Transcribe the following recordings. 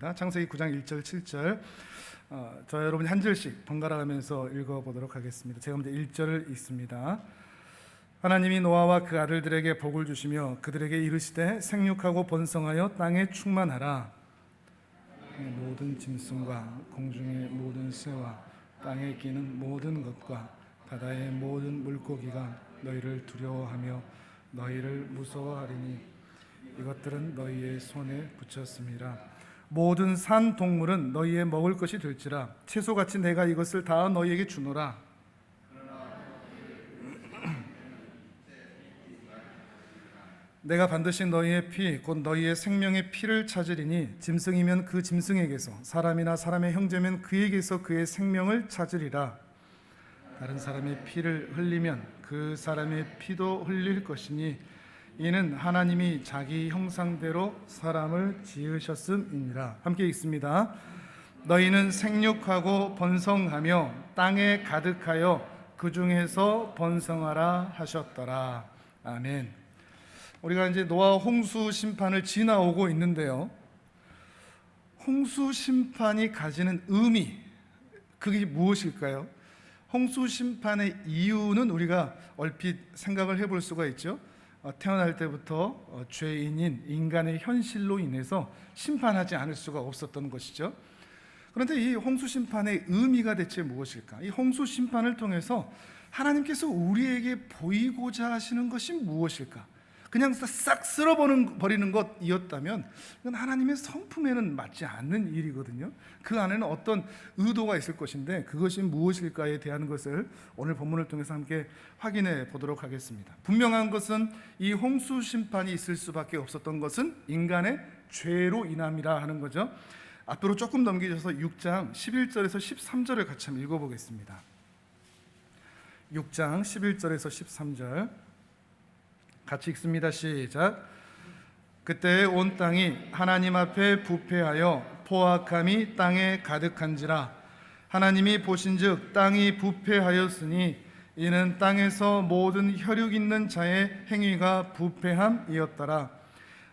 합니다. 창세기 9장 1절 7절 저 여러분이 한 절씩 번갈아 가면서 읽어보도록 하겠습니다. 제가 먼저 1절을 읽습니다. 하나님이 노아와 그 아들들에게 복을 주시며 그들에게 이르시되 생육하고 번성하여 땅에 충만하라. 모든 짐승과 공중의 모든 새와 땅에 기는 모든 것과 바다의 모든 물고기가 너희를 두려워하며 너희를 무서워하리니 이것들은 너희의 손에 붙였음이라. 모든 산 동물은 너희의 먹을 것이 될지라. 채소같이 내가 이것을 다 너희에게 주노라. 내가 반드시 너희의 피 곧 너희의 생명의 피를 찾으리니 짐승이면 그 짐승에게서 사람이나 사람의 형제면 그에게서 그의 생명을 찾으리라. 다른 사람의 피를 흘리면 그 사람의 피도 흘릴 것이니 이는 하나님이 자기 형상대로 사람을 지으셨음이니라. 함께 읽습니다. 너희는 생육하고 번성하며 땅에 가득하여 그 중에서 번성하라 하셨더라. 아멘. 우리가 이제 노아 홍수 심판을 지나오고 있는데요, 홍수 심판이 가지는 의미, 그게 무엇일까요? 홍수 심판의 이유는 우리가 얼핏 생각을 해볼 수가 있죠. 태어날 때부터 죄인인 인간의 현실로 인해서 심판하지 않을 수가 없었던 것이죠. 그런데 이 홍수 심판의 의미가 대체 무엇일까? 이 홍수 심판을 통해서 하나님께서 우리에게 보이고자 하시는 것이 무엇일까? 그냥 싹 쓸어버리는 것이었다면 이건 하나님의 성품에는 맞지 않는 일이거든요. 그 안에는 어떤 의도가 있을 것인데 그것이 무엇일까에 대한 것을 오늘 본문을 통해서 함께 확인해 보도록 하겠습니다. 분명한 것은 이 홍수 심판이 있을 수밖에 없었던 것은 인간의 죄로 인함이라 하는 거죠. 앞으로 조금 넘기셔서 6장 11절에서 13절을 같이 한번 읽어보겠습니다. 6장 11절에서 13절 같이 읽습니다. 시작. 그때 온 땅이 하나님 앞에 부패하여 포악함이 땅에 가득한지라. 하나님이 보신즉 땅이 부패하였으니 이는 땅에서 모든 혈육 있는 자의 행위가 부패함이었더라.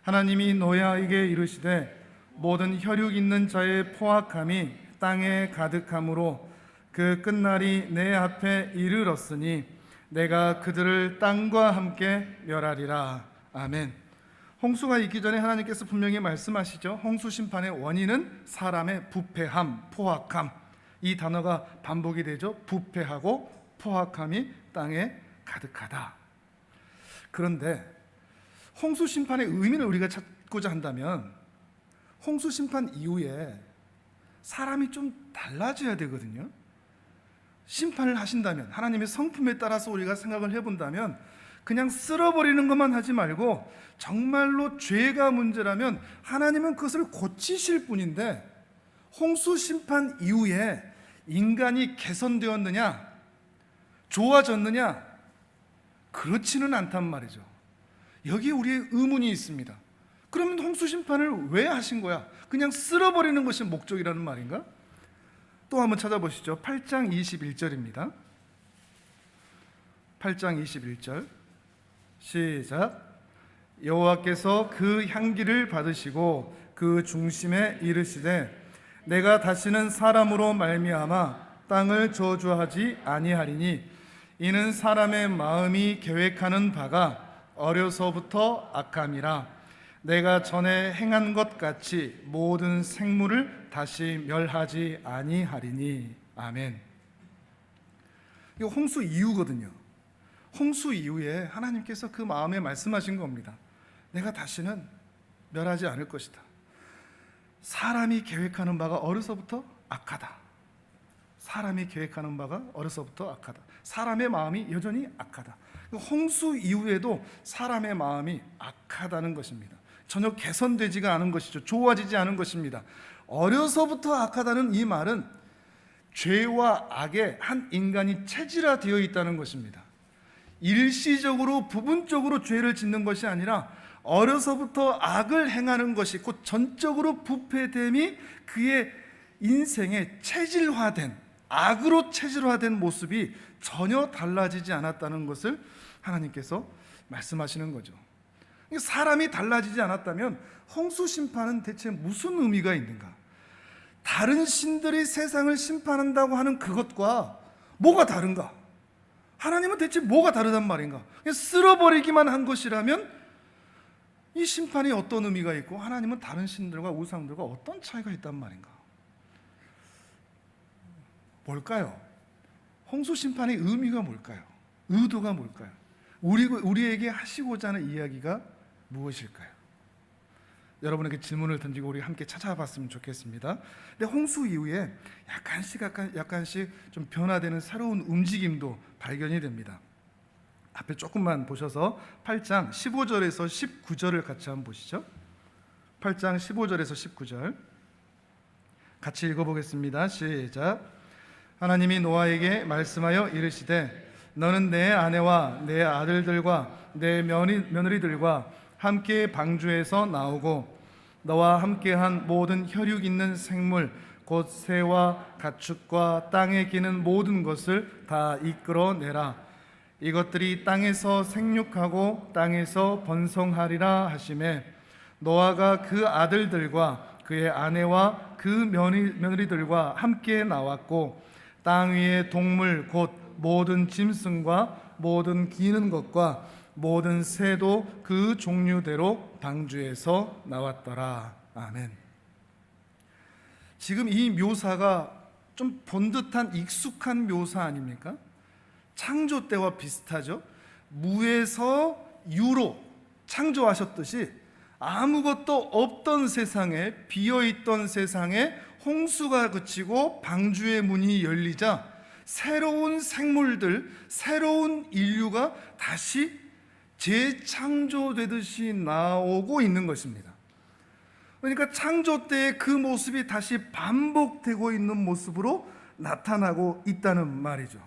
하나님이 노아에게 이르시되 모든 혈육 있는 자의 포악함이 땅에 가득함으로 그 끝날이 내 앞에 이르렀으니 내가 그들을 땅과 함께 멸하리라. 아멘. 홍수가 있기 전에 하나님께서 분명히 말씀하시죠. 홍수 심판의 원인은 사람의 부패함, 포악함. 이 단어가 반복이 되죠. 부패하고 포악함이 땅에 가득하다. 그런데 홍수 심판의 의미를 우리가 찾고자 한다면 홍수 심판 이후에 사람이 좀 달라져야 되거든요. 심판을 하신다면, 하나님의 성품에 따라서 우리가 생각을 해본다면 그냥 쓸어버리는 것만 하지 말고 정말로 죄가 문제라면 하나님은 그것을 고치실 분인데, 홍수 심판 이후에 인간이 개선되었느냐, 좋아졌느냐, 그렇지는 않단 말이죠. 여기에 우리의 의문이 있습니다. 그러면 홍수 심판을 왜 하신 거야? 그냥 쓸어버리는 것이 목적이라는 말인가? 또 한번 찾아보시죠. 8장 21절입니다. 8장 21절 시작. 여호와께서 그 향기를 받으시고 그 중심에 이르시되 내가 다시는 사람으로 말미암아 땅을 저주하지 아니하리니 이는 사람의 마음이 계획하는 바가 어려서부터 악함이라. 내가 전에 행한 것 같이 모든 생물을 다시 멸하지 아니하리니. 아멘. 이거 홍수 이후거든요. 홍수 이후에 하나님께서 그 마음에 말씀하신 겁니다. 내가 다시는 멸하지 않을 것이다. 사람이 계획하는 바가 어려서부터 악하다. 사람이 계획하는 바가 어려서부터 악하다. 사람의 마음이 여전히 악하다. 홍수 이후에도 사람의 마음이 악하다는 것입니다. 전혀 개선되지가 않은 것이죠. 좋아지지 않은 것입니다. 어려서부터 악하다는 이 말은 죄와 악의 한 인간이 체질화되어 있다는 것입니다. 일시적으로 부분적으로 죄를 짓는 것이 아니라 어려서부터 악을 행하는 것이 곧 전적으로 부패됨이 그의 인생의 체질화된, 악으로 체질화된 모습이 전혀 달라지지 않았다는 것을 하나님께서 말씀하시는 거죠. 사람이 달라지지 않았다면 홍수 심판은 대체 무슨 의미가 있는가? 다른 신들이 세상을 심판한다고 하는 그것과 뭐가 다른가? 하나님은 대체 뭐가 다르단 말인가? 그냥 쓸어버리기만 한 것이라면 이 심판이 어떤 의미가 있고 하나님은 다른 신들과 우상들과 어떤 차이가 있단 말인가? 뭘까요? 홍수 심판의 의미가 뭘까요? 의도가 뭘까요? 우리에게 하시고자 하는 이야기가 무엇일까요? 여러분에게 질문을 던지고 우리 함께 찾아봤으면 좋겠습니다. 근데 홍수 이후에 약간씩 좀 변화되는 새로운 움직임도 발견이 됩니다. 앞에 조금만 보셔서 8장 15절에서 19절을 같이 한번 보시죠. 8장 15절에서 19절 같이 읽어보겠습니다. 시작. 하나님이 노아에게 말씀하여 이르시되 너는 내 아내와 내 아들들과 내 며느리들과 함께 방주에서 나오고 너와 함께한 모든 혈육 있는 생물 곧 새와 가축과 땅에 기는 모든 것을 다 이끌어내라. 이것들이 땅에서 생육하고 땅에서 번성하리라 하시매 노아가 그 아들들과 그의 아내와 그 며느리들과 함께 나왔고 땅 위의 동물 곧 모든 짐승과 모든 기는 것과 모든 새도 그 종류대로 방주에서 나왔더라. 아멘. 지금 이 묘사가 좀 본듯한 익숙한 묘사 아닙니까? 창조 때와 비슷하죠. 무에서 유로 창조하셨듯이 아무것도 없던 세상에, 비어있던 세상에 홍수가 그치고 방주의 문이 열리자 새로운 생물들, 새로운 인류가 다시 재창조되듯이 나오고 있는 것입니다. 그러니까 창조 때의 그 모습이 다시 반복되고 있는 모습으로 나타나고 있다는 말이죠.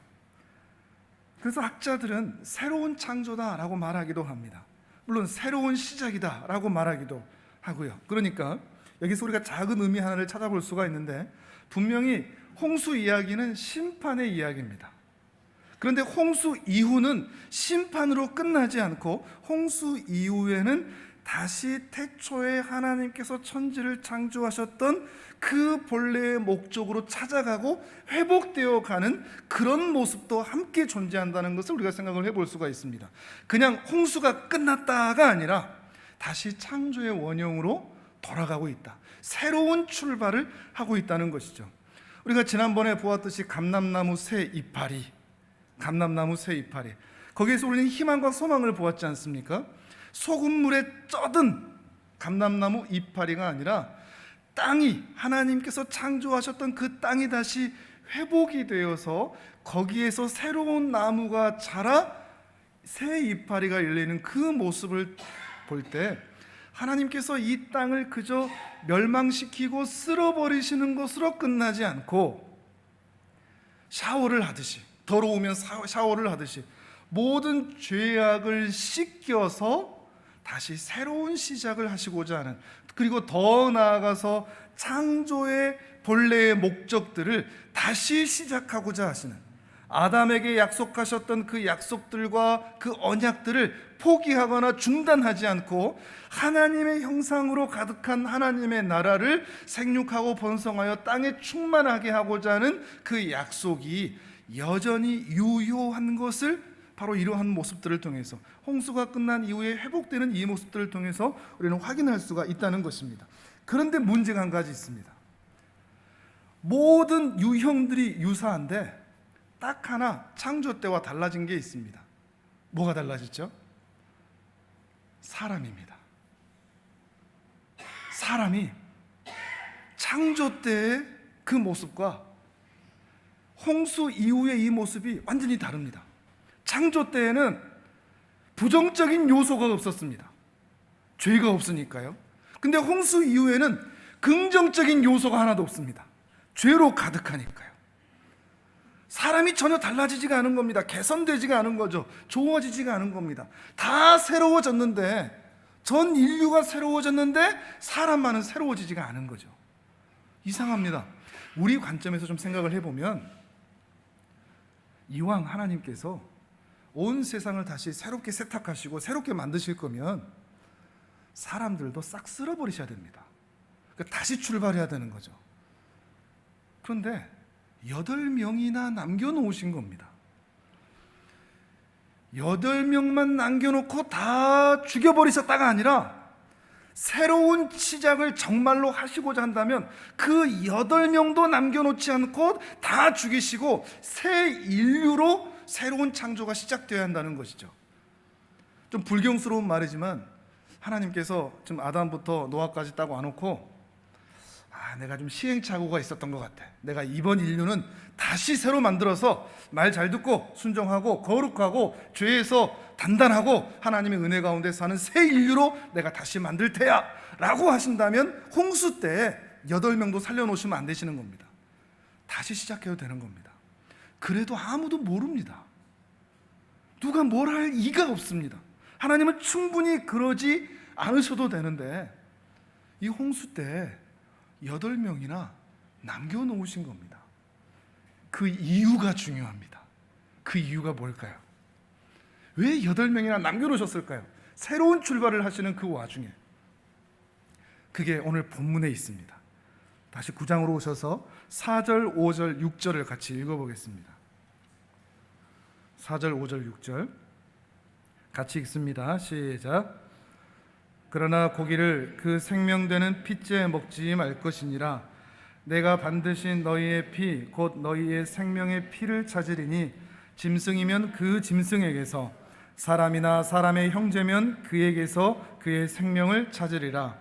그래서 학자들은 새로운 창조다라고 말하기도 합니다. 물론 새로운 시작이다라고 말하기도 하고요. 그러니까 여기서 우리가 작은 의미 하나를 찾아볼 수가 있는데 분명히 홍수 이야기는 심판의 이야기입니다. 그런데 홍수 이후는 심판으로 끝나지 않고 홍수 이후에는 다시 태초에 하나님께서 천지를 창조하셨던 그 본래의 목적으로 찾아가고 회복되어 가는 그런 모습도 함께 존재한다는 것을 우리가 생각을 해볼 수가 있습니다. 그냥 홍수가 끝났다가 아니라 다시 창조의 원형으로 돌아가고 있다. 새로운 출발을 하고 있다는 것이죠. 우리가 지난번에 보았듯이 감람나무 새 이파리, 거기에서 우리는 희망과 소망을 보았지 않습니까? 소금물에 쪄든 감람나무 이파리가 아니라 땅이, 하나님께서 창조하셨던 그 땅이 다시 회복이 되어서 거기에서 새로운 나무가 자라 새 이파리가 열리는 그 모습을 볼 때 하나님께서 이 땅을 그저 멸망시키고 쓸어버리시는 것으로 끝나지 않고 샤워를 하듯이, 더러우면 샤워를 하듯이 모든 죄악을 씻겨서 다시 새로운 시작을 하시고자 하는, 그리고 더 나아가서 창조의 본래의 목적들을 다시 시작하고자 하시는, 아담에게 약속하셨던 그 약속들과 그 언약들을 포기하거나 중단하지 않고 하나님의 형상으로 가득한 하나님의 나라를 생육하고 번성하여 땅에 충만하게 하고자 하는 그 약속이 여전히 유효한 것을 바로 이러한 모습들을 통해서, 홍수가 끝난 이후에 회복되는 이 모습들을 통해서 우리는 확인할 수가 있다는 것입니다. 그런데 문제가 한 가지 있습니다. 모든 유형들이 유사한데 딱 하나 창조 때와 달라진 게 있습니다. 뭐가 달라졌죠? 사람입니다. 사람이 창조 때의 그 모습과 홍수 이후의 이 모습이 완전히 다릅니다. 창조 때에는 부정적인 요소가 없었습니다. 죄가 없으니까요. 근데 홍수 이후에는 긍정적인 요소가 하나도 없습니다. 죄로 가득하니까요. 사람이 전혀 달라지지가 않은 겁니다. 개선되지가 않은 거죠. 좋아지지가 않은 겁니다. 다 새로워졌는데, 전 인류가 새로워졌는데 사람만은 새로워지지가 않은 거죠. 이상합니다. 우리 관점에서 좀 생각을 해보면, 이왕 하나님께서 온 세상을 다시 새롭게 세탁하시고 새롭게 만드실 거면 사람들도 싹 쓸어버리셔야 됩니다. 그러니까 다시 출발해야 되는 거죠. 그런데 8명이나 남겨놓으신 겁니다. 8명만 남겨놓고 다 죽여버리셨다가 아니라 새로운 시작을 정말로 하시고자 한다면 그 8명도 남겨놓지 않고 다 죽이시고 새 인류로 새로운 창조가 시작되어야 한다는 것이죠. 좀 불경스러운 말이지만 하나님께서 지금 아담부터 노아까지 딱 와놓고 내가 좀 시행착오가 있었던 것 같아. 내가 이번 인류는 다시 새로 만들어서 말 잘 듣고 순종하고 거룩하고 죄에서 단단하고 하나님의 은혜 가운데 사는 새 인류로 내가 다시 만들 테야 라고 하신다면 홍수 때 8명도 살려놓으시면 안 되시는 겁니다. 다시 시작해도 되는 겁니다. 그래도 아무도 모릅니다. 누가 뭘 할 이가 없습니다. 하나님은 충분히 그러지 않으셔도 되는데 이 홍수 때 8명이나 남겨놓으신 겁니다. 그 이유가 중요합니다. 그 이유가 뭘까요? 왜 8명이나 남겨놓으셨을까요? 새로운 출발을 하시는 그 와중에 그게 오늘 본문에 있습니다. 다시 9장으로 오셔서 4절, 5절, 6절을 같이 읽어보겠습니다. 4절, 5절, 6절 같이 읽습니다. 시작. 그러나 고기를 그 생명되는 핏째 먹지 말 것이니라. 내가 반드시 너희의 피 곧 너희의 생명의 피를 찾으리니 짐승이면 그 짐승에게서 사람이나 사람의 형제면 그에게서 그의 생명을 찾으리라.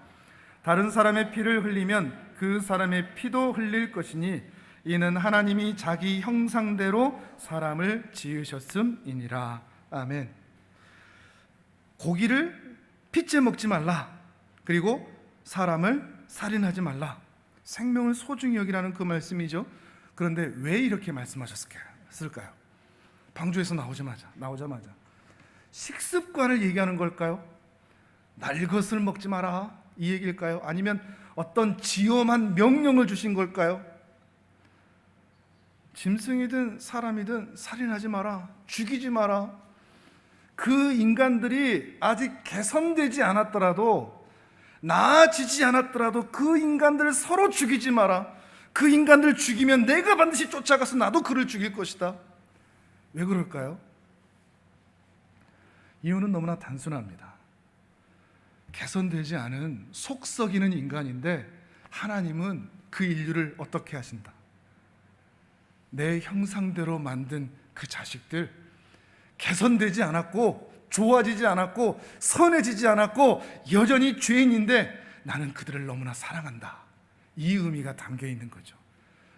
다른 사람의 피를 흘리면 그 사람의 피도 흘릴 것이니 이는 하나님이 자기 형상대로 사람을 지으셨음이니라. 아멘. 고기를 핏째 먹지 말라. 그리고 사람을 살인하지 말라. 생명을 소중히 여기라는 그 말씀이죠. 그런데 왜 이렇게 말씀하셨을까요? 방주에서 나오자마자 식습관을 얘기하는 걸까요? 날 것을 먹지 마라 이 얘기일까요? 아니면 어떤 지엄한 명령을 주신 걸까요? 짐승이든 사람이든 살인하지 마라, 죽이지 마라. 그 인간들이 아직 개선되지 않았더라도, 나아지지 않았더라도 그 인간들을 서로 죽이지 마라. 그 인간들 죽이면 내가 반드시 쫓아가서 나도 그를 죽일 것이다. 왜 그럴까요? 이유는 너무나 단순합니다. 개선되지 않은 속 썩이는 인간인데 하나님은 그 인류를 어떻게 하신다? 내 형상대로 만든 그 자식들, 개선되지 않았고 좋아지지 않았고 선해지지 않았고 여전히 죄인인데 나는 그들을 너무나 사랑한다. 이 의미가 담겨 있는 거죠.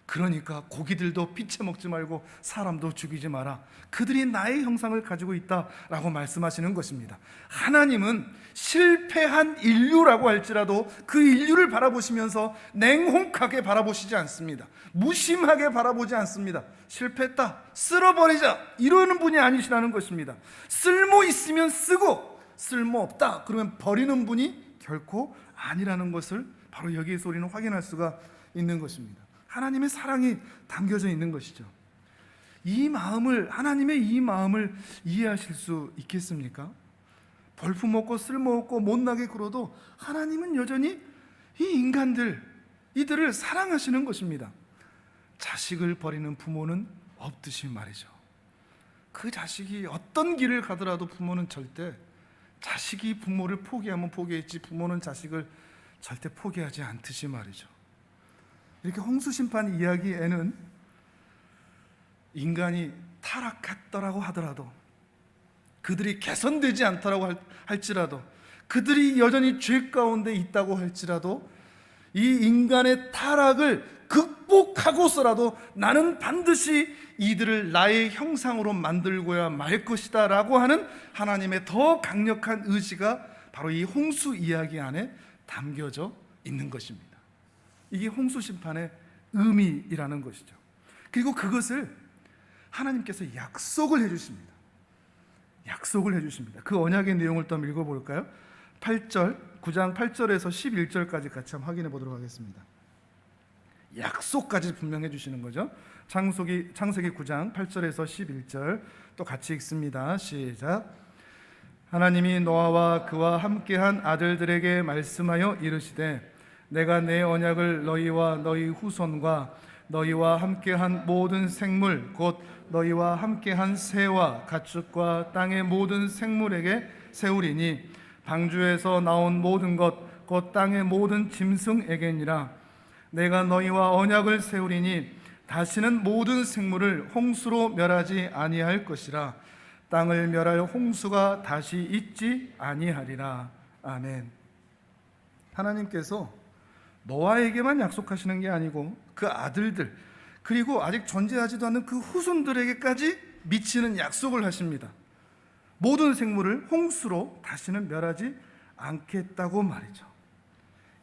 그러니까 고기들도 피채 먹지 말고 사람도 죽이지 마라. 그들이 나의 형상을 가지고 있다라고 말씀하시는 것입니다. 하나님은 실패한 인류라고 할지라도 그 인류를 바라보시면서 냉혹하게 바라보시지 않습니다. 무심하게 바라보지 않습니다. 실패했다, 쓸어버리자, 이러는 분이 아니시라는 것입니다. 쓸모 있으면 쓰고 쓸모 없다 그러면 버리는 분이 결코 아니라는 것을 바로 여기에서 우리는 확인할 수가 있는 것입니다. 하나님의 사랑이 담겨져 있는 것이죠. 이 마음을, 하나님의 이 마음을 이해하실 수 있겠습니까? 볼품없고 쓸모없고 못나게 굴어도 하나님은 여전히 이 인간들, 이들을 사랑하시는 것입니다. 자식을 버리는 부모는 없듯이 말이죠. 그 자식이 어떤 길을 가더라도 부모는 절대, 자식이 부모를 포기하면 포기했지 부모는 자식을 절대 포기하지 않듯이 말이죠. 이렇게 홍수심판 이야기에는 인간이 타락했더라고 하더라도, 그들이 개선되지 않더라고 할지라도, 그들이 여전히 죄 가운데 있다고 할지라도 이 인간의 타락을 극복하고서라도 나는 반드시 이들을 나의 형상으로 만들고야 말 것이다 라고 하는 하나님의 더 강력한 의지가 바로 이 홍수 이야기 안에 담겨져 있는 것입니다. 이게 홍수심판의 의미이라는 것이죠. 그리고 그것을 하나님께서 약속을 해주십니다. 약속을 해주십니다. 그 언약의 내용을 또 한번 읽어볼까요? 9장 8절에서 11절까지 같이 한번 확인해 보도록 하겠습니다. 약속까지 분명해 주시는 거죠. 창세기 9장 8절에서 11절 또 같이 읽습니다. 시작. 하나님이 노아와 그와 함께한 아들들에게 말씀하여 이르시되 내가 내 언약을 너희와 너희 후손과 너희와 함께한 모든 생물 곧 너희와 함께한 새와 가축과 땅의 모든 생물에게 세우리니 방주에서 나온 모든 것 곧 땅의 모든 짐승에게니라. 내가 너희와 언약을 세우리니 다시는 모든 생물을 홍수로 멸하지 아니할 것이라. 땅을 멸할 홍수가 다시 있지 아니하리라. 아멘. 하나님께서 노아에게만 약속하시는 게 아니고 그 아들들 그리고 아직 존재하지도 않는 그 후손들에게까지 미치는 약속을 하십니다. 모든 생물을 홍수로 다시는 멸하지 않겠다고 말이죠.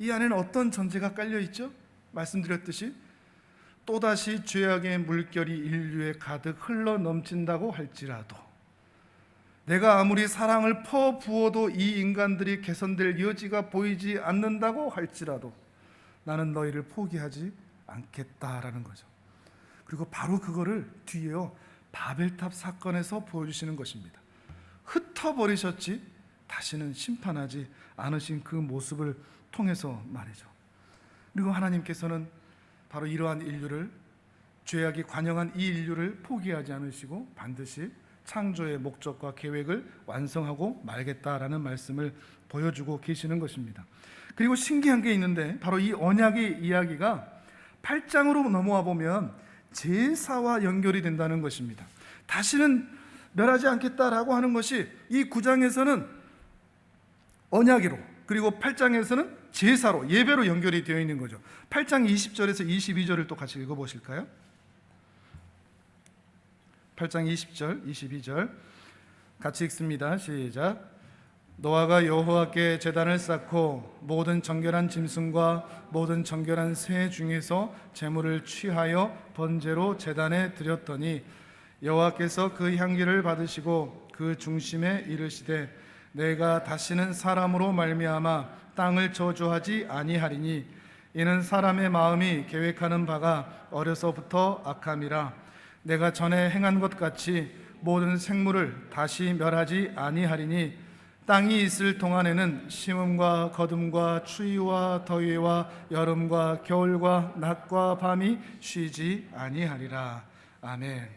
이 안에는 어떤 전제가 깔려 있죠? 말씀드렸듯이 또다시 죄악의 물결이 인류에 가득 흘러 넘친다고 할지라도, 내가 아무리 사랑을 퍼부어도 이 인간들이 개선될 여지가 보이지 않는다고 할지라도 나는 너희를 포기하지 않겠다라는 거죠. 그리고 바로 그거를 뒤에요 바벨탑 사건에서 보여주시는 것입니다. 흩어버리셨지 다시는 심판하지 않으신 그 모습을 통해서 말이죠. 그리고 하나님께서는 바로 이러한 인류를, 죄악이 관영한 이 인류를 포기하지 않으시고 반드시 창조의 목적과 계획을 완성하고 말겠다라는 말씀을 보여주고 계시는 것입니다. 그리고 신기한 게 있는데 바로 이 언약의 이야기가 8장으로 넘어와 보면 제사와 연결이 된다는 것입니다. 다시는 멸하지 않겠다라고 하는 것이 이 9장에서는 언약으로, 그리고 8장에서는 제사로, 예배로 연결이 되어 있는 거죠. 8장 20절에서 22절을 또 같이 읽어보실까요? 8장 20절, 22절 같이 읽습니다. 시작. 노아가 여호와께 제단을 쌓고 모든 정결한 짐승과 모든 정결한 새 중에서 제물을 취하여 번제로 제단에 드렸더니 여호와께서 그 향기를 받으시고 그 중심에 이르시되 내가 다시는 사람으로 말미암아 땅을 저주하지 아니하리니 이는 사람의 마음이 계획하는 바가 어려서부터 악함이라. 내가 전에 행한 것 같이 모든 생물을 다시 멸하지 아니하리니 땅이 있을 동안에는 심음과 거둠과 추위와 더위와 여름과 겨울과 낮과 밤이 쉬지 아니하리라. 아멘.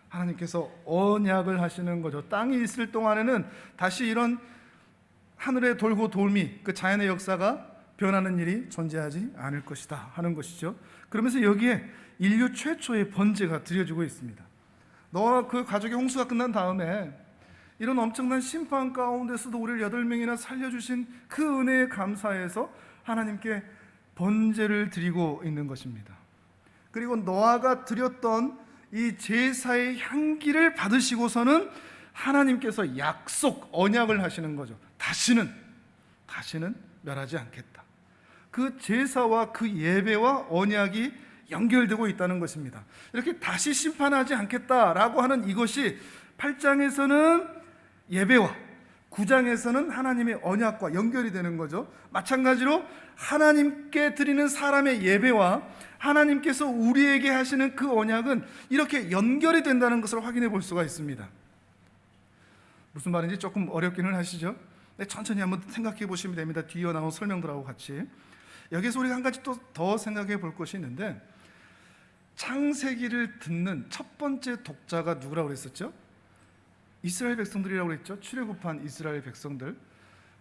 하나님께서 언약을 하시는 거죠. 땅이 있을 동안에는 다시 이런 하늘의 돌고 돌미, 그 자연의 역사가 변하는 일이 존재하지 않을 것이다 하는 것이죠. 그러면서 여기에 인류 최초의 번제가 드려지고 있습니다. 너와 그 가족의 홍수가 끝난 다음에 이런 엄청난 심판 가운데서도 우리를 8명이나 살려주신 그 은혜에 감사해서 하나님께 번제를 드리고 있는 것입니다. 그리고 노아가 드렸던 이 제사의 향기를 받으시고서는 하나님께서 약속, 언약을 하시는 거죠. 다시는 멸하지 않겠다. 그 제사와 그 예배와 언약이 연결되고 있다는 것입니다. 이렇게 다시 심판하지 않겠다라고 하는 이것이 8장에서는 예배와 9장에서는 하나님의 언약과 연결이 되는 거죠. 마찬가지로 하나님께 드리는 사람의 예배와 하나님께서 우리에게 하시는 그 언약은 이렇게 연결이 된다는 것을 확인해 볼 수가 있습니다. 무슨 말인지 조금 어렵기는 하시죠? 네, 천천히 한번 생각해 보시면 됩니다. 뒤에 나온 설명들하고 같이. 여기서 우리가 한 가지 또 더 생각해 볼 것이 있는데, 창세기를 듣는 첫 번째 독자가 누구라고 그랬었죠? 이스라엘 백성들이라고 그랬죠. 출애굽한 이스라엘 백성들.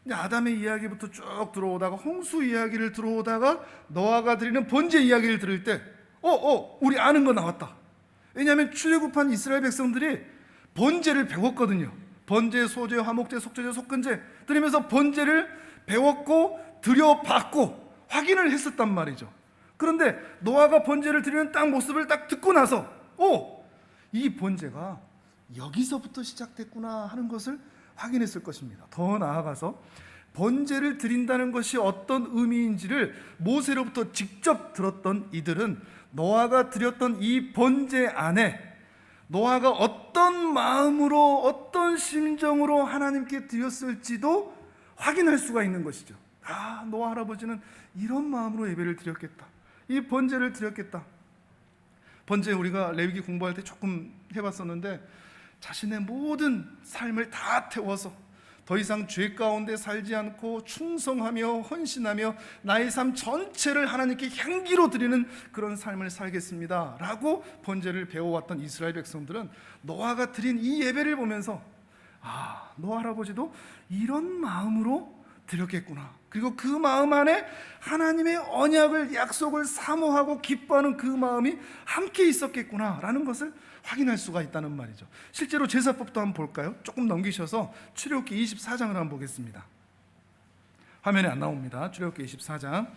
근데 아담의 이야기부터 쭉 들어오다가 홍수 이야기를 들어오다가 노아가 드리는 번제 이야기를 들을 때 우리 아는 거 나왔다. 왜냐하면 출애굽한 이스라엘 백성들이 번제를 배웠거든요. 번제, 소제, 화목제, 속죄제, 속건제 드리면서 번제를 배웠고 드려봤고 확인을 했었단 말이죠. 그런데 노아가 번제를 드리는 딱 모습을 딱 듣고 나서 이 번제가 여기서부터 시작됐구나 하는 것을 확인했을 것입니다. 더 나아가서 번제를 드린다는 것이 어떤 의미인지를 모세로부터 직접 들었던 이들은 노아가 드렸던 이 번제 안에 노아가 어떤 마음으로 어떤 심정으로 하나님께 드렸을지도 확인할 수가 있는 것이죠. 노아 할아버지는 이런 마음으로 예배를 드렸겠다. 이 번제를 드렸겠다. 번제 우리가 레위기 공부할 때 조금 해봤었는데 자신의 모든 삶을 다 태워서 더 이상 죄 가운데 살지 않고 충성하며 헌신하며 나의 삶 전체를 하나님께 향기로 드리는 그런 삶을 살겠습니다 라고 번제를 배워왔던 이스라엘 백성들은 노아가 드린 이 예배를 보면서 노아 할아버지도 이런 마음으로 드렸겠구나, 그리고 그 마음 안에 하나님의 언약을, 약속을 사모하고 기뻐하는 그 마음이 함께 있었겠구나 라는 것을 확인할 수가 있다는 말이죠. 실제로 제사법도 한번 볼까요? 조금 넘기셔서 출애굽기 24장을 한번 보겠습니다. 화면에 안 나옵니다. 출애굽기 24장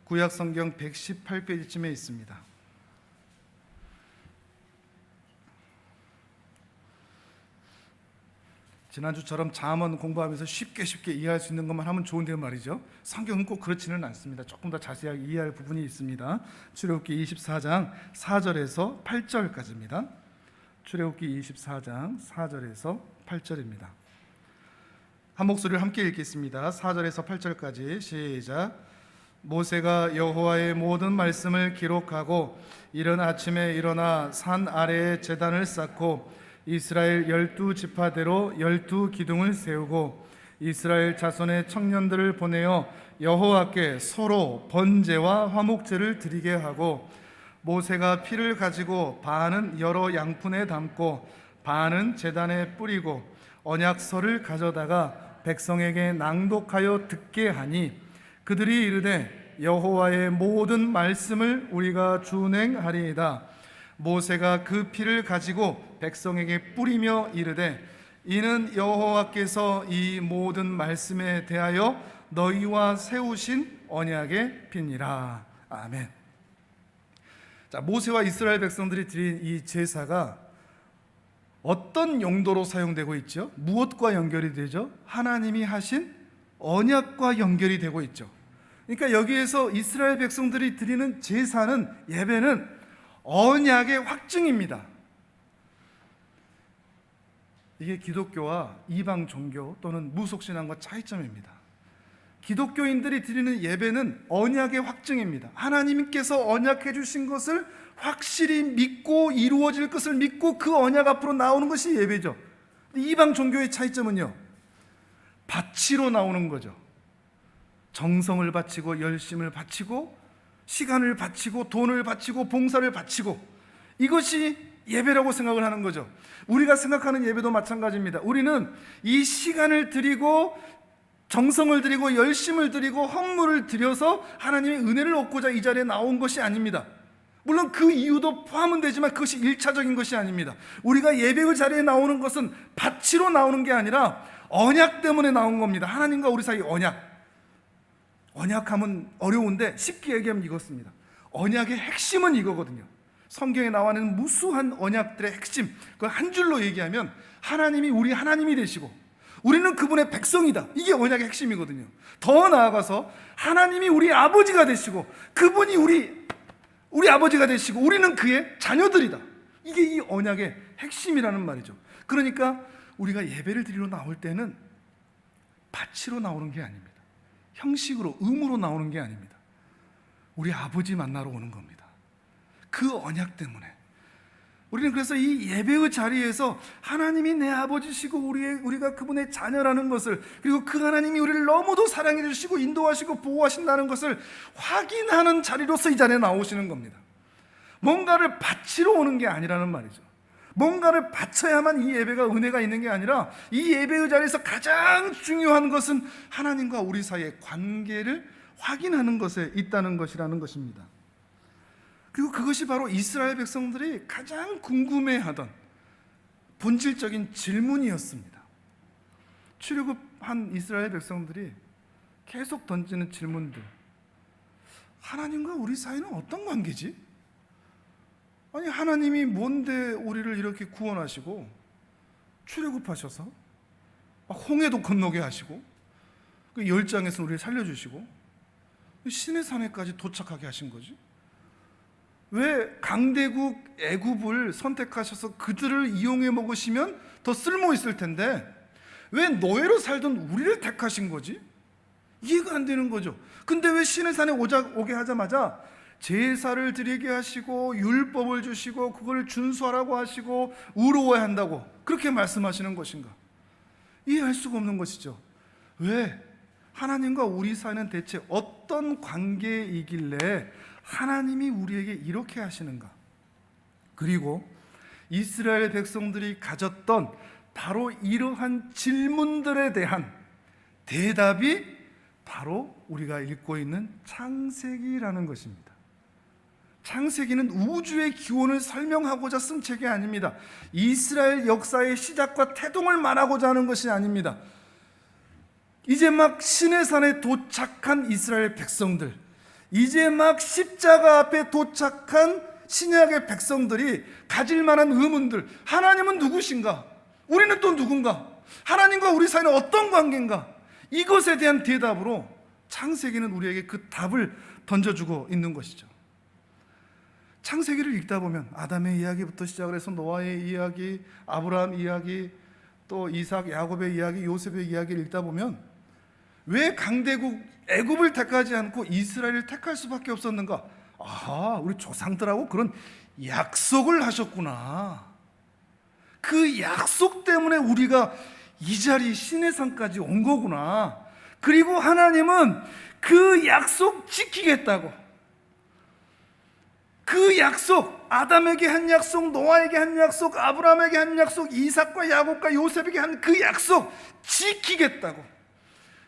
구약 성경 118페이지쯤에 있습니다. 지난주처럼 잠언 공부하면서 쉽게 이해할 수 있는 것만 하면 좋은데 말이죠, 성경은 꼭 그렇지는 않습니다. 조금 더 자세하게 이해할 부분이 있습니다. 출애굽기 24장 4절에서 8절까지입니다. 출애굽기 24장 4절에서 8절입니다. 한 목소리를 함께 읽겠습니다. 4절에서 8절까지 시작. 모세가 여호와의 모든 말씀을 기록하고 이른 아침에 일어나 산 아래에 제단을 쌓고 이스라엘 12지파대로 12기둥을 세우고 이스라엘 자손의 청년들을 보내어 여호와께 서로 번제와 화목제를 드리게 하고, 모세가 피를 가지고 반은 여러 양푼에 담고 반은 제단에 뿌리고 언약서를 가져다가 백성에게 낭독하여 듣게 하니, 그들이 이르되 여호와의 모든 말씀을 우리가 준행하리이다. 모세가 그 피를 가지고 백성에게 뿌리며 이르되 이는 여호와께서 이 모든 말씀에 대하여 너희와 세우신 언약의 피니라. 아멘. 자, 모세와 이스라엘 백성들이 드린 이 제사가 어떤 용도로 사용되고 있죠? 무엇과 연결이 되죠? 하나님이 하신 언약과 연결이 되고 있죠. 그러니까 여기에서 이스라엘 백성들이 드리는 제사는, 예배는 언약의 확증입니다. 이게 기독교와 이방 종교 또는 무속신앙과 차이점입니다. 기독교인들이 드리는 예배는 언약의 확증입니다. 하나님께서 언약해 주신 것을 확실히 믿고 이루어질 것을 믿고 그 언약 앞으로 나오는 것이 예배죠. 이방 종교의 차이점은요, 바치로 나오는 거죠. 정성을 바치고 열심을 바치고 시간을 바치고 돈을 바치고 봉사를 바치고, 이것이 예배라고 생각을 하는 거죠. 우리가 생각하는 예배도 마찬가지입니다. 우리는 이 시간을 드리고 정성을 드리고 열심을 드리고 헌물을 드려서 하나님의 은혜를 얻고자 이 자리에 나온 것이 아닙니다. 물론 그 이유도 포함은 되지만 그것이 1차적인 것이 아닙니다. 우리가 예배의 자리에 나오는 것은 바치로 나오는 게 아니라 언약 때문에 나온 겁니다. 하나님과 우리 사이 언약. 언약하면 어려운데 쉽게 얘기하면 이것입니다. 언약의 핵심은 이거거든요. 성경에 나와 있는 무수한 언약들의 핵심, 그걸 한 줄로 얘기하면 하나님이 우리 하나님이 되시고 우리는 그분의 백성이다. 이게 언약의 핵심이거든요. 더 나아가서 하나님이 우리 아버지가 되시고 그분이 우리 아버지가 되시고 우리는 그의 자녀들이다. 이게 이 언약의 핵심이라는 말이죠. 그러니까 우리가 예배를 드리러 나올 때는 바치로 나오는 게 아닙니다. 형식으로, 의무로 나오는 게 아닙니다. 우리 아버지 만나러 오는 겁니다. 그 언약 때문에 우리는 그래서 이 예배의 자리에서 하나님이 내 아버지시고 우리가 그분의 자녀라는 것을, 그리고 그 하나님이 우리를 너무도 사랑해 주시고 인도하시고 보호하신다는 것을 확인하는 자리로서 이 자리에 나오시는 겁니다. 뭔가를 바치러 오는 게 아니라는 말이죠. 뭔가를 바쳐야만 이 예배가 은혜가 있는 게 아니라 이 예배의 자리에서 가장 중요한 것은 하나님과 우리 사이의 관계를 확인하는 것에 있다는 것이라는 것입니다. 그리고 그것이 바로 이스라엘 백성들이 가장 궁금해하던 본질적인 질문이었습니다. 출애굽한 이스라엘 백성들이 계속 던지는 질문들. 하나님과 우리 사이는 어떤 관계지? 아니, 하나님이 뭔데 우리를 이렇게 구원하시고 출애굽하셔서 홍해도 건너게 하시고 그 열장에서 우리를 살려주시고 신의 산에까지 도착하게 하신 거지? 왜 강대국 애굽을 선택하셔서 그들을 이용해 먹으시면 더 쓸모 있을 텐데 왜 노예로 살던 우리를 택하신 거지? 이해가 안 되는 거죠. 근데 왜 신의 산에 오게 하자마자 제사를 드리게 하시고 율법을 주시고 그걸 준수하라고 하시고 의로워야 한다고 그렇게 말씀하시는 것인가? 이해할 수가 없는 것이죠. 왜? 하나님과 우리 사이는 대체 어떤 관계이길래 하나님이 우리에게 이렇게 하시는가? 그리고 이스라엘 백성들이 가졌던 바로 이러한 질문들에 대한 대답이 바로 우리가 읽고 있는 창세기라는 것입니다. 창세기는 우주의 기원을 설명하고자 쓴 책이 아닙니다. 이스라엘 역사의 시작과 태동을 말하고자 하는 것이 아닙니다. 이제 막 시내산에 도착한 이스라엘 백성들, 이제 막 십자가 앞에 도착한 신약의 백성들이 가질 만한 의문들, 하나님은 누구신가? 우리는 또 누군가? 하나님과 우리 사이는 어떤 관계인가? 이것에 대한 대답으로 창세기는 우리에게 그 답을 던져주고 있는 것이죠. 창세기를 읽다 보면 아담의 이야기부터 시작을 해서 노아의 이야기, 아브라함 이야기, 또 이삭, 야곱의 이야기, 요셉의 이야기를 읽다 보면 왜 강대국 애굽을 택하지 않고 이스라엘을 택할 수밖에 없었는가? 아, 우리 조상들하고 그런 약속을 하셨구나. 그 약속 때문에 우리가 이 자리 시내산까지 온 거구나. 그리고 하나님은 그 약속 지키겠다고, 그 약속, 아담에게 한 약속, 노아에게 한 약속, 아브라함에게 한 약속, 이삭과 야곱과 요셉에게 한 그 약속 지키겠다고,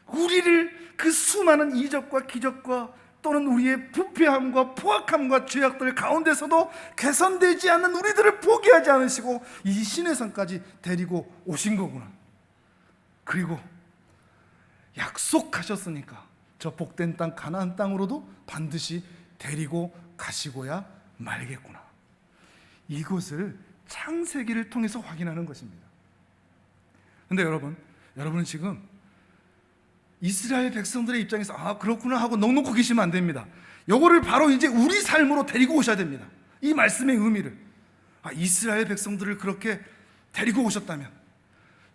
우리를 그 수많은 이적과 기적과 또는 우리의 부패함과 포악함과 죄악들 가운데서도 개선되지 않는 우리들을 포기하지 않으시고 이 시내산까지 데리고 오신 거구나. 그리고 약속하셨으니까 저 복된 땅 가나안 땅으로도 반드시 데리고 가시고야 말겠구나. 이것을 창세기를 통해서 확인하는 것입니다. 그런데 여러분은 지금 이스라엘 백성들의 입장에서 아 그렇구나 하고 넋놓고 계시면 안 됩니다. 요거를 바로 이제 우리 삶으로 데리고 오셔야 됩니다. 이 말씀의 의미를. 아, 이스라엘 백성들을 그렇게 데리고 오셨다면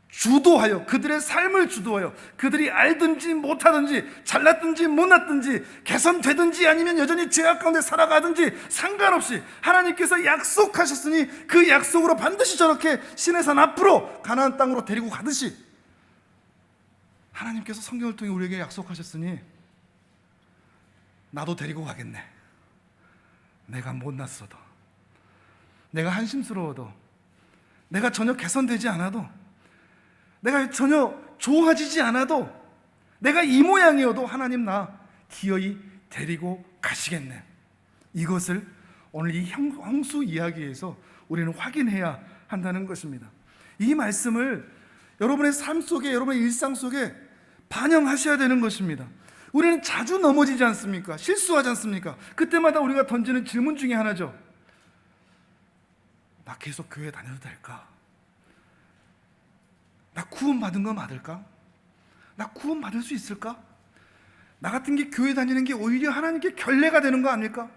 주도하여, 그들의 삶을 주도하여, 그들이 알든지 못하든지 잘났든지 못났든지 개선되든지 아니면 여전히 죄악 가운데 살아가든지 상관없이 하나님께서 약속하셨으니 그 약속으로 반드시 저렇게 시내산 앞으로 가나안 땅으로 데리고 가듯이 하나님께서 성경을 통해 우리에게 약속하셨으니 나도 데리고 가겠네. 내가 못났어도, 내가 한심스러워도, 내가 전혀 개선되지 않아도, 내가 전혀 좋아지지 않아도, 내가 이 모양이어도 하나님 나 기어이 데리고 가시겠네. 이것을 오늘 이 홍수 이야기에서 우리는 확인해야 한다는 것입니다. 이 말씀을 여러분의 삶 속에, 여러분의 일상 속에 반영하셔야 되는 것입니다. 우리는 자주 넘어지지 않습니까? 실수하지 않습니까? 그때마다 우리가 던지는 질문 중에 하나죠. 나 계속 교회 다녀도 될까? 나 구원받은 거 맞을까? 나 구원받을 수 있을까? 나 같은 게 교회 다니는 게 오히려 하나님께 결례가 되는 거 아닐까?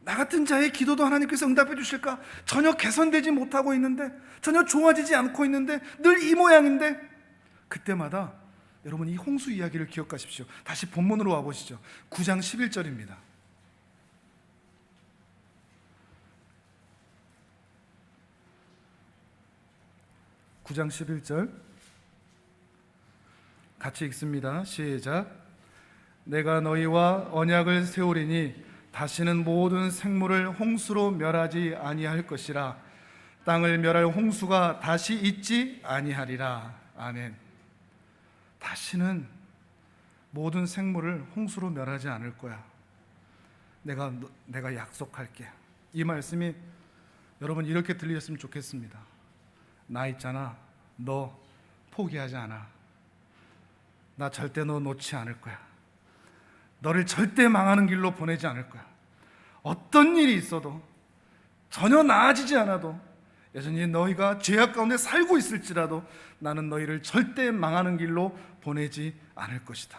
나 같은 자의 기도도 하나님께서 응답해 주실까? 전혀 개선되지 못하고 있는데, 전혀 좋아지지 않고 있는데, 늘 이 모양인데. 그때마다 여러분 이 홍수 이야기를 기억하십시오. 다시 본문으로 와보시죠. 9장 11절입니다. 9장 11절 같이 읽습니다. 시작. 내가 너희와 언약을 세우리니 다시는 모든 생물을 홍수로 멸하지 아니할 것이라. 땅을 멸할 홍수가 다시 있지 아니하리라. 아멘. 다시는 모든 생물을 홍수로 멸하지 않을 거야. 내가 약속할게. 이 말씀이 여러분 이렇게 들리셨으면 좋겠습니다. 나 있잖아, 너 포기하지 않아. 나 절대 너 놓지 않을 거야. 너를 절대 망하는 길로 보내지 않을 거야. 어떤 일이 있어도, 전혀 나아지지 않아도, 여전히 너희가 죄악 가운데 살고 있을지라도 나는 너희를 절대 망하는 길로 보내지 않을 것이다.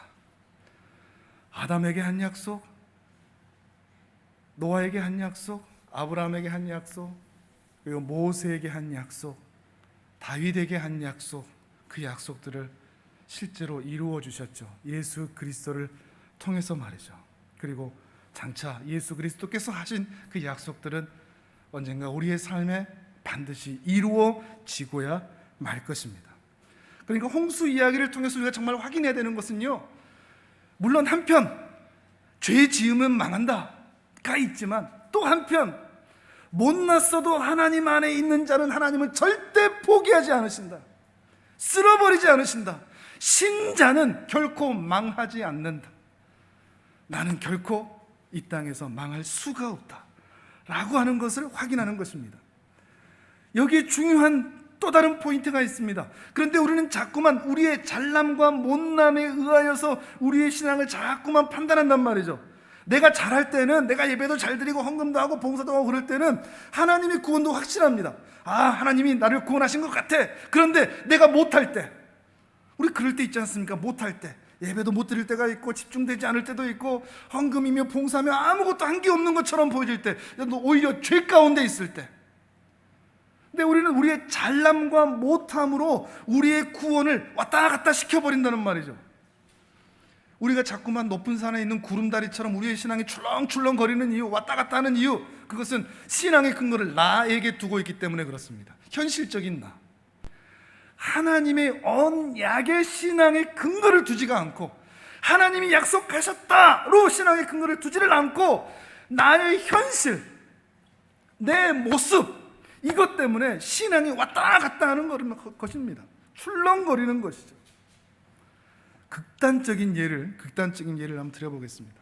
아담에게 한 약속, 노아에게 한 약속, 아브라함에게 한 약속, 그리고 모세에게 한 약속, 다윗에게 한 약속, 그 약속들을 실제로 이루어 주셨죠. 예수 그리스도를 통해서 말이죠. 그리고 장차 예수 그리스도께서 하신 그 약속들은 언젠가 우리의 삶에 반드시 이루어지고야 말 것입니다. 그러니까 홍수 이야기를 통해서 우리가 정말 확인해야 되는 것은요, 물론 한편 죄 지으면 망한다가 있지만 또 한편 못났어도 하나님 안에 있는 자는 하나님을 절대 포기하지 않으신다, 쓸어버리지 않으신다. 신자는 결코 망하지 않는다. 나는 결코 이 땅에서 망할 수가 없다 라고 하는 것을 확인하는 것입니다. 여기에 중요한 또 다른 포인트가 있습니다. 그런데 우리는 자꾸만 우리의 잘남과 못남에 의하여서 우리의 신앙을 자꾸만 판단한단 말이죠. 내가 잘할 때는, 내가 예배도 잘 드리고 헌금도 하고 봉사도 하고 그럴 때는 하나님의 구원도 확실합니다. 아, 하나님이 나를 구원하신 것 같아. 그런데 내가 못할 때, 우리 그럴 때 있지 않습니까? 못할 때, 예배도 못 드릴 때가 있고 집중되지 않을 때도 있고 헌금이며 봉사며 아무것도 한 게 없는 것처럼 보여질 때, 오히려 죄 가운데 있을 때. 근데 우리는 우리의 잘남과 못함으로 우리의 구원을 왔다 갔다 시켜버린다는 말이죠. 우리가 자꾸만 높은 산에 있는 구름다리처럼 우리의 신앙이 출렁출렁 거리는 이유, 왔다 갔다 하는 이유, 그것은 신앙의 근거를 나에게 두고 있기 때문에 그렇습니다. 현실적인 나, 하나님의 언약의 신앙의 근거를 두지가 않고, 하나님이 약속하셨다로 신앙의 근거를 두지를 않고, 나의 현실, 내 모습, 이것 때문에 신앙이 왔다 갔다 하는 것입니다. 출렁거리는 것이죠. 극단적인 예를 한번 드려보겠습니다.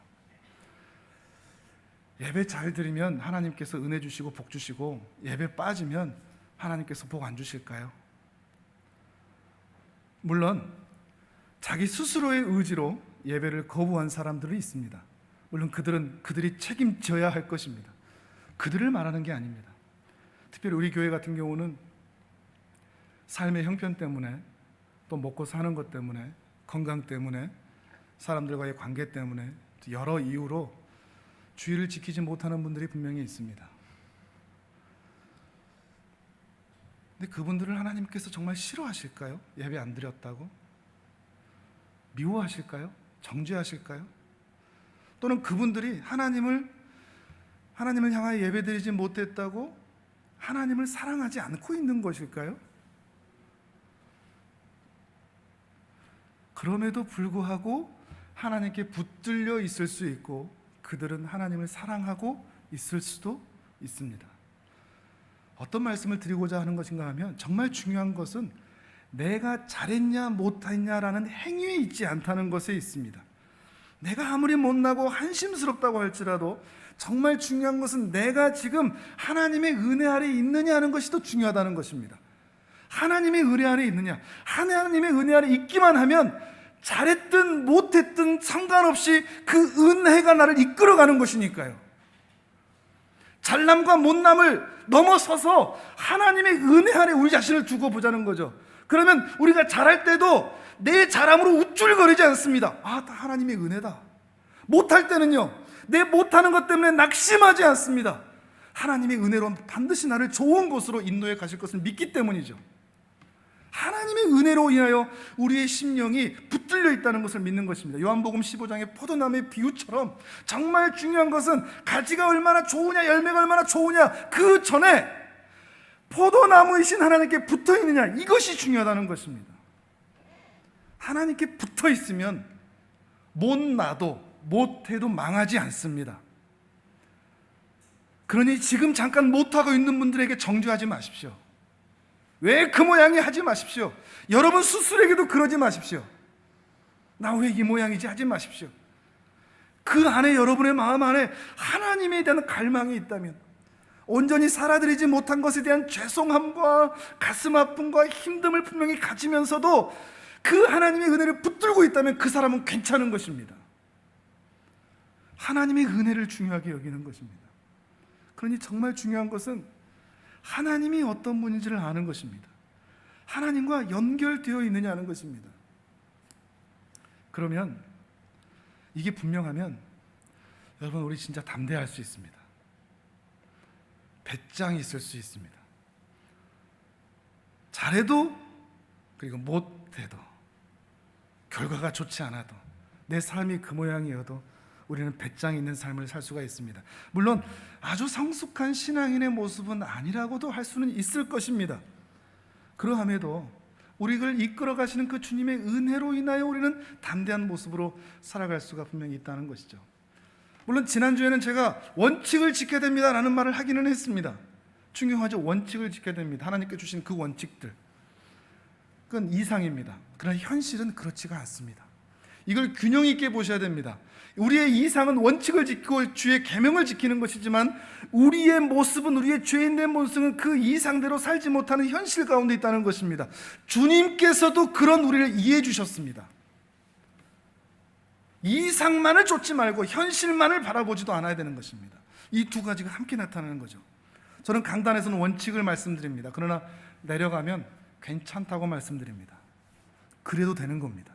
예배 잘 드리면 하나님께서 은혜 주시고 복 주시고, 예배 빠지면 하나님께서 복 안 주실까요? 물론 자기 스스로의 의지로 예배를 거부한 사람들이 있습니다. 물론 그들이 책임져야 할 것입니다. 그들을 말하는 게 아닙니다. 특별히 우리 교회 같은 경우는 삶의 형편 때문에, 또 먹고 사는 것 때문에, 건강 때문에, 사람들과의 관계 때문에 여러 이유로 주의를 지키지 못하는 분들이 분명히 있습니다. 근데 그분들을 하나님께서 정말 싫어하실까요? 예배 안 드렸다고? 미워하실까요? 정죄하실까요? 또는 그분들이 하나님을 향하여 예배 드리지 못했다고 하나님을 사랑하지 않고 있는 것일까요? 그럼에도 불구하고 하나님께 붙들려 있을 수 있고, 그들은 하나님을 사랑하고 있을 수도 있습니다. 어떤 말씀을 드리고자 하는 것인가 하면, 정말 중요한 것은 내가 잘했냐 못했냐라는 행위에 있지 않다는 것에 있습니다. 내가 아무리 못나고 한심스럽다고 할지라도 정말 중요한 것은 내가 지금 하나님의 은혜 아래 있느냐 하는 것이 더 중요하다는 것입니다. 하나님의 은혜 아래 있느냐, 하나님의 은혜 아래 있기만 하면 잘했든 못했든 상관없이 그 은혜가 나를 이끌어가는 것이니까요. 잘남과 못남을 넘어서서 하나님의 은혜 아래 우리 자신을 두고 보자는 거죠. 그러면 우리가 잘할 때도 내 잘함으로 우쭐거리지 않습니다. 아, 다 하나님의 은혜다. 못할 때는요, 내 못하는 것 때문에 낙심하지 않습니다. 하나님의 은혜로 반드시 나를 좋은 곳으로 인도해 가실 것을 믿기 때문이죠. 하나님의 은혜로 인하여 우리의 심령이 붙들려 있다는 것을 믿는 것입니다. 요한복음 15장의 포도나무의 비유처럼 정말 중요한 것은 가지가 얼마나 좋으냐, 열매가 얼마나 좋으냐, 그 전에 포도나무이신 하나님께 붙어 있느냐, 이것이 중요하다는 것입니다. 하나님께 붙어 있으면 못나도 못해도 망하지 않습니다. 그러니 지금 잠깐 못하고 있는 분들에게 정죄하지 마십시오. 왜 그 모양이 하지 마십시오. 여러분 스스로에게도 그러지 마십시오. 나 왜 이 모양이지 하지 마십시오. 그 안에, 여러분의 마음 안에 하나님에 대한 갈망이 있다면, 온전히 살아드리지 못한 것에 대한 죄송함과 가슴 아픔과 힘듦을 분명히 가지면서도 그 하나님의 은혜를 붙들고 있다면 그 사람은 괜찮은 것입니다. 하나님의 은혜를 중요하게 여기는 것입니다. 그러니 정말 중요한 것은 하나님이 어떤 분인지를 아는 것입니다. 하나님과 연결되어 있느냐 는 것입니다. 그러면 이게 분명하면 여러분, 우리 진짜 담대할 수 있습니다. 배짱이 있을 수 있습니다. 잘해도, 그리고 못해도, 결과가 좋지 않아도, 내 삶이 그 모양이어도 우리는 배짱 있는 삶을 살 수가 있습니다. 물론 아주 성숙한 신앙인의 모습은 아니라고도 할 수는 있을 것입니다. 그러함에도 우리를 이끌어 가시는 그 주님의 은혜로 인하여 우리는 담대한 모습으로 살아갈 수가 분명히 있다는 것이죠. 물론 지난주에는 제가 원칙을 지켜야 됩니다라는 말을 하기는 했습니다. 중요하죠. 원칙을 지켜야 됩니다. 하나님께 주신 그 원칙들, 그건 이상입니다. 그러나 현실은 그렇지가 않습니다. 이걸 균형 있게 보셔야 됩니다. 우리의 이상은 원칙을 지키고 주의 계명을 지키는 것이지만 우리의 모습은, 우리의 죄인된 모습은 그 이상대로 살지 못하는 현실 가운데 있다는 것입니다. 주님께서도 그런 우리를 이해해 주셨습니다. 이상만을 쫓지 말고 현실만을 바라보지도 않아야 되는 것입니다. 이 두 가지가 함께 나타나는 거죠. 저는 강단에서는 원칙을 말씀드립니다. 그러나 내려가면 괜찮다고 말씀드립니다. 그래도 되는 겁니다.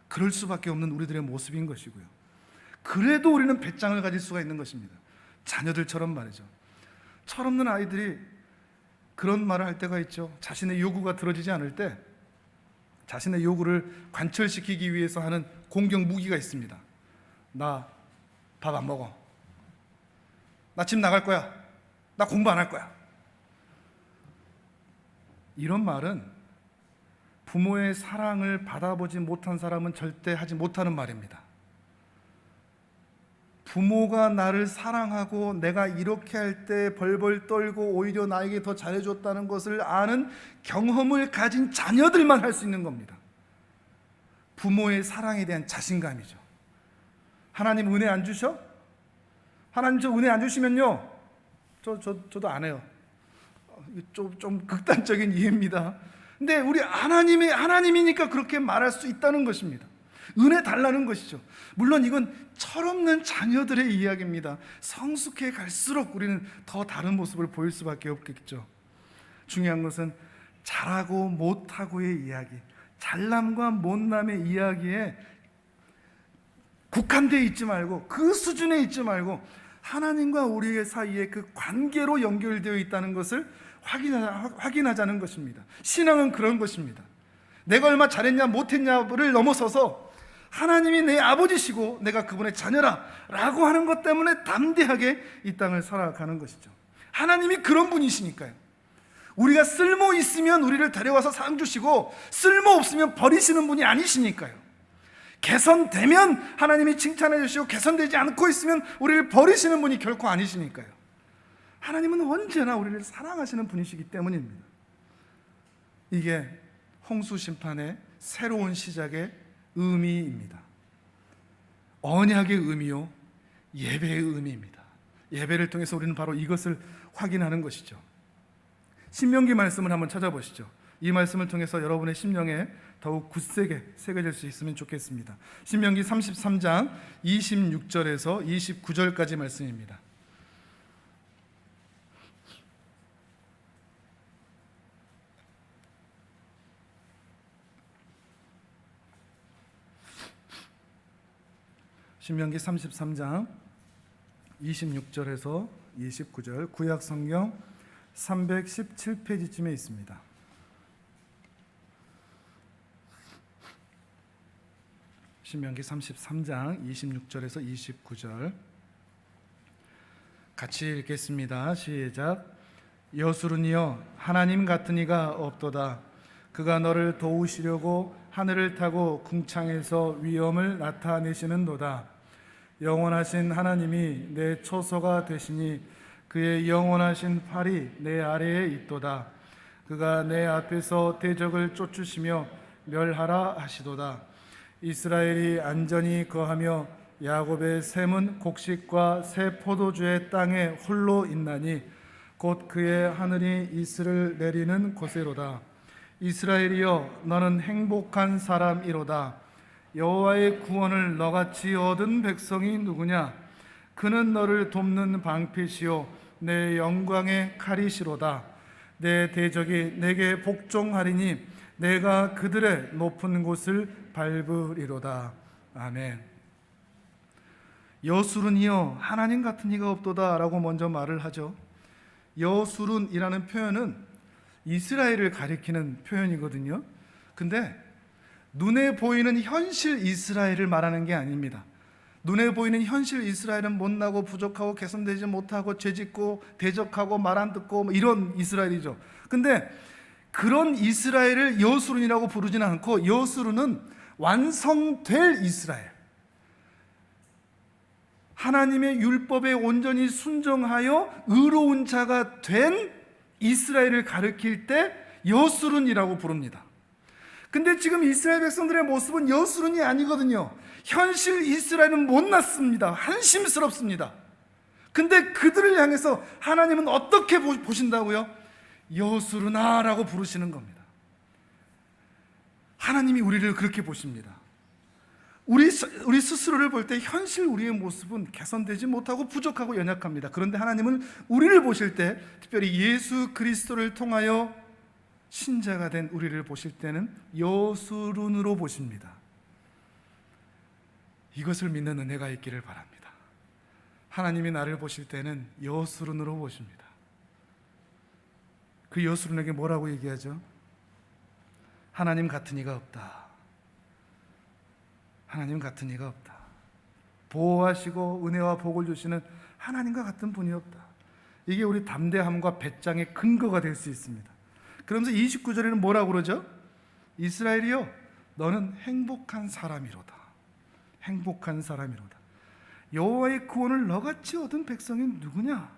그럴 수밖에 없는 우리들의 모습인 것이고요. 그래도 우리는 배짱을 가질 수가 있는 것입니다. 자녀들처럼 말이죠. 철없는 아이들이 그런 말을 할 때가 있죠. 자신의 요구가 들어지지 않을 때 자신의 요구를 관철시키기 위해서 하는 공격 무기가 있습니다. 나 밥 안 먹어. 나 집 나갈 거야. 나 공부 안 할 거야. 이런 말은 부모의 사랑을 받아보지 못한 사람은 절대 하지 못하는 말입니다. 부모가 나를 사랑하고 내가 이렇게 할 때 벌벌 떨고 오히려 나에게 더 잘해줬다는 것을 아는 경험을 가진 자녀들만 할 수 있는 겁니다. 부모의 사랑에 대한 자신감이죠. 하나님 은혜 안 주셔? 하나님 저 은혜 안 주시면요, 저도 안 해요. 좀 극단적인 이해입니다. 근데 우리 하나님이니까 그렇게 말할 수 있다는 것입니다. 은혜 달라는 것이죠. 물론 이건 철없는 자녀들의 이야기입니다. 성숙해 갈수록 우리는 더 다른 모습을 보일 수밖에 없겠죠. 중요한 것은 잘하고 못하고의 이야기, 잘남과 못남의 이야기에 국한되어 있지 말고, 그 수준에 있지 말고 하나님과 우리의 사이에 그 관계로 연결되어 있다는 것을 확인하자는 것입니다. 신앙은 그런 것입니다. 내가 얼마 잘했냐 못했냐를 넘어서서 하나님이 내 아버지시고 내가 그분의 자녀라 라고 하는 것 때문에 담대하게 이 땅을 살아가는 것이죠. 하나님이 그런 분이시니까요. 우리가 쓸모 있으면 우리를 데려와서 상 주시고 쓸모 없으면 버리시는 분이 아니시니까요. 개선되면 하나님이 칭찬해 주시고 개선되지 않고 있으면 우리를 버리시는 분이 결코 아니시니까요. 하나님은 언제나 우리를 사랑하시는 분이시기 때문입니다. 이게 홍수 심판의 새로운 시작의 의미입니다. 언약의 의미요, 예배의 의미입니다. 예배를 통해서 우리는 바로 이것을 확인하는 것이죠. 신명기 말씀을 한번 찾아보시죠. 이 말씀을 통해서 여러분의 심령에 더욱 굳세게 새겨질 수 있으면 좋겠습니다. 신명기 33장 26절에서 29절까지 말씀입니다. 신명기 33장 26절에서 29절, 구약 성경 317페이지쯤에 있습니다. 신명기 33장 26절에서 29절 같이 읽겠습니다. 시작. 여수르니여 하나님 같은 이가 없도다. 그가 너를 도우시려고 하늘을 타고 궁창에서 위엄을 나타내시는도다. 영원하신 하나님이 내 초소가 되시니 그의 영원하신 팔이 내 아래에 있도다. 그가 내 앞에서 대적을 쫓으시며 멸하라 하시도다. 이스라엘이 안전히 거하며 야곱의 샘은 곡식과 새 포도주의 땅에 홀로 있나니 곧 그의 하늘이 이슬을 내리는 곳에로다. 이스라엘이여 너는 행복한 사람이로다. 여호와의 구원을 너같이 얻은 백성이 누구냐? 그는 너를 돕는 방패시요 내 영광의 칼이시로다. 내 대적이 내게 복종하리니 내가 그들의 높은 곳을 밟으리로다. 아멘. 여수른이여 하나님 같은 이가 없도다 라고 먼저 말을 하죠. 여수른이라는 표현은 이스라엘을 가리키는 표현이거든요. 근데 눈에 보이는 현실 이스라엘을 말하는 게 아닙니다. 눈에 보이는 현실 이스라엘은 못나고 부족하고 개선되지 못하고 죄짓고 대적하고 말 안 듣고 이런 이스라엘이죠. 근데 그런 이스라엘을 여수룬이라고 부르지는 않고, 여수룬은 완성될 이스라엘, 하나님의 율법에 온전히 순종하여 의로운 자가 된 이스라엘을 가리킬 때 여수룬이라고 부릅니다. 근데 지금 이스라엘 백성들의 모습은 여수룬이 아니거든요. 현실 이스라엘은 못났습니다. 한심스럽습니다. 근데 그들을 향해서 하나님은 어떻게 보신다고요? 여수룬아라고 부르시는 겁니다. 하나님이 우리를 그렇게 보십니다. 우리 스스로를 볼 때 현실 우리의 모습은 개선되지 못하고 부족하고 연약합니다. 그런데 하나님은 우리를 보실 때, 특별히 예수 그리스도를 통하여 신자가 된 우리를 보실 때는 여수룬으로 보십니다. 이것을 믿는 은혜가 있기를 바랍니다. 하나님이 나를 보실 때는 여수룬으로 보십니다. 그 여수룬에게 뭐라고 얘기하죠? 하나님 같은 이가 없다. 하나님 같은 이가 없다. 보호하시고 은혜와 복을 주시는 하나님과 같은 분이 없다. 이게 우리 담대함과 배짱의 근거가 될 수 있습니다. 그러면서 29절에는 뭐라고 그러죠? 이스라엘이여, 너는 행복한 사람이로다. 행복한 사람이로다. 여호와의 구원을 너같이 얻은 백성이 누구냐?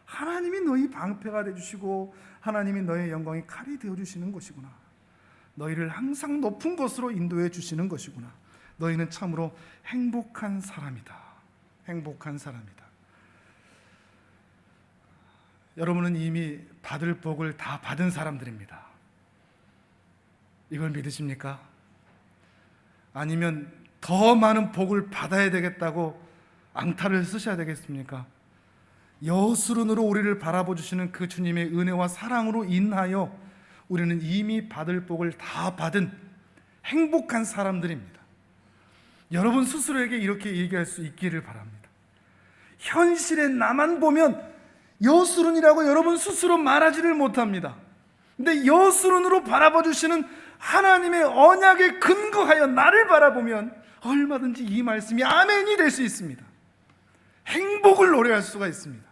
하나님이 너희 방패가 되어주시고 하나님이 너의 영광의 칼이 되어주시는 것이구나. 너희를 항상 높은 곳으로 인도해 주시는 것이구나. 너희는 참으로 행복한 사람이다. 행복한 사람이다. 여러분은 이미 받을 복을 다 받은 사람들입니다. 이걸 믿으십니까? 아니면 더 많은 복을 받아야 되겠다고 앙탈을 쓰셔야 되겠습니까? 여수룬으로 우리를 바라봐 주시는 그 주님의 은혜와 사랑으로 인하여 우리는 이미 받을 복을 다 받은 행복한 사람들입니다. 여러분 스스로에게 이렇게 얘기할 수 있기를 바랍니다. 현실에 나만 보면 여수룬이라고 여러분 스스로 말하지를 못합니다. 근데 여수룬으로 바라봐 주시는 하나님의 언약에 근거하여 나를 바라보면 얼마든지 이 말씀이 아멘이 될 수 있습니다. 행복을 노래할 수가 있습니다.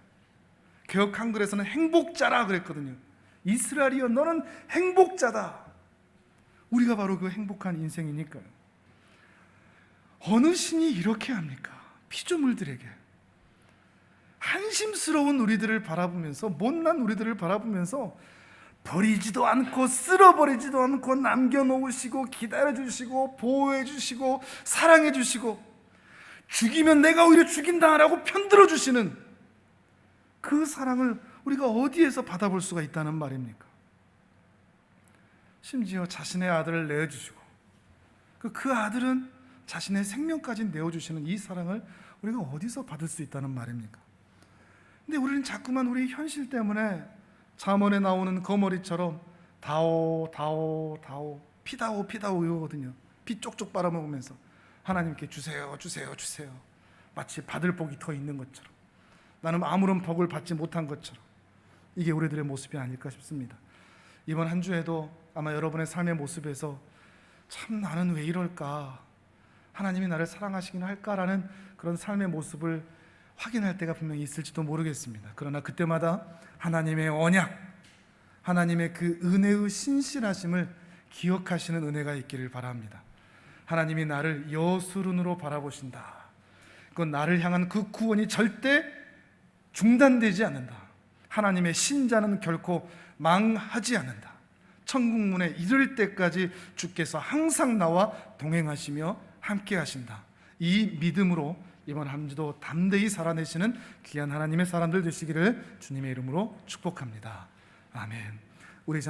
개역 한글에서는 행복자라 그랬거든요. 이스라엘이여, 너는 행복자다. 우리가 바로 그 행복한 인생이니까요. 어느 신이 이렇게 합니까? 피조물들에게 한심스러운 우리들을 바라보면서, 못난 우리들을 바라보면서 버리지도 않고 쓸어버리지도 않고 남겨놓으시고 기다려주시고 보호해주시고 사랑해주시고 죽이면 내가 오히려 죽인다라고 편들어주시는 그 사랑을 우리가 어디에서 받아볼 수가 있다는 말입니까? 심지어 자신의 아들을 내어주시고 그 아들은 자신의 생명까지 내어주시는 이 사랑을 우리가 어디서 받을 수 있다는 말입니까? 근데 우리는 자꾸만 우리 현실 때문에 잠언에 나오는 거머리처럼 다오 다오 다오 피다오 피다오 이거거든요. 피 쪽쪽 빨아먹으면서 하나님께 주세요 주세요 주세요, 마치 받을 복이 더 있는 것처럼, 나는 아무런 복을 받지 못한 것처럼. 이게 우리들의 모습이 아닐까 싶습니다. 이번 한 주에도 아마 여러분의 삶의 모습에서 참 나는 왜 이럴까, 하나님이 나를 사랑하시긴 할까라는 그런 삶의 모습을 확인할 때가 분명히 있을지도 모르겠습니다. 그러나 그때마다 하나님의 언약, 하나님의 그 은혜의 신실하심을 기억하시는 은혜가 있기를 바랍니다. 하나님이 나를 여수룬으로 바라보신다. 그건 나를 향한 그 구원이 절대 중단되지 않는다. 하나님의 신자는 결코 망하지 않는다. 천국문에 이를 때까지 주께서 항상 나와 동행하시며 함께 하신다. 이 믿음으로 이번 한 주도 담대히 살아내시는 귀한 하나님의 사람들 되시기를 주님의 이름으로 축복합니다. 아멘. 우리